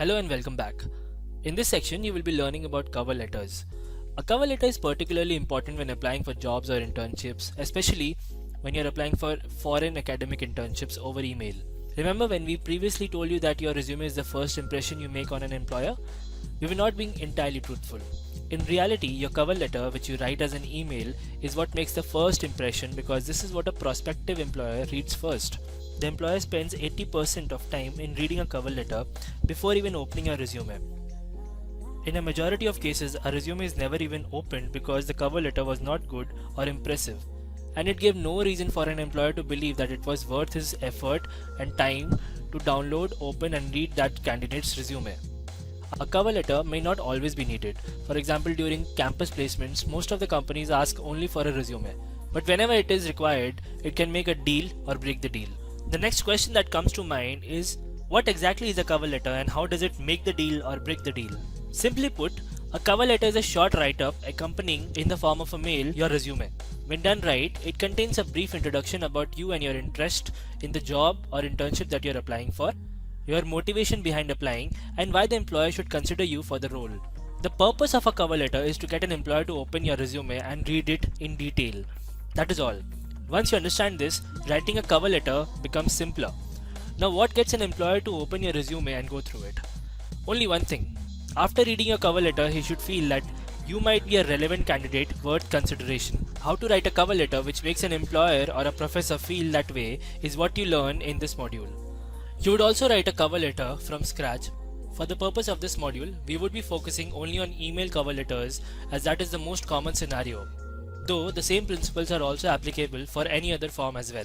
Hello and welcome back. In this section, you will be learning about cover letters. A cover letter is particularly important when applying for jobs or internships, especially when you're applying for foreign academic internships over email. Remember when we previously told you that your resume is the first impression you make on an employer? We were not being entirely truthful. In reality, your cover letter, which you write as an email, is what makes the first impression because this is what a prospective employer reads first. The employer spends 80% of time in reading a cover letter before even opening a resume. In a majority of cases, a resume is never even opened because the cover letter was not good or impressive, and it gave no reason for an employer to believe that it was worth his effort and time to download, open, and read that candidate's resume. A cover letter may not always be needed. For example, during campus placements, most of the companies ask only for a resume. But whenever it is required, it can make a deal or break the deal. The next question that comes to mind is, what exactly is a cover letter and how does it make the deal or break the deal? Simply put, a cover letter is a short write-up accompanying in the form of a mail your resume. When done right, it contains a brief introduction about you and your interest in the job or internship that you're applying for, your motivation behind applying, and why the employer should consider you for the role. The purpose of a cover letter is to get an employer to open your resume and read it in detail. That is all. Once you understand this, writing a cover letter becomes simpler. Now, what gets an employer to open your resume and go through it? Only one thing. After reading your cover letter, he should feel that you might be a relevant candidate worth consideration. How to write a cover letter which makes an employer or a professor feel that way is what you learn in this module. You would also write a cover letter from scratch. For the purpose of this module, we would be focusing only on email cover letters as that is the most common scenario, though the same principles are also applicable for any other form as well.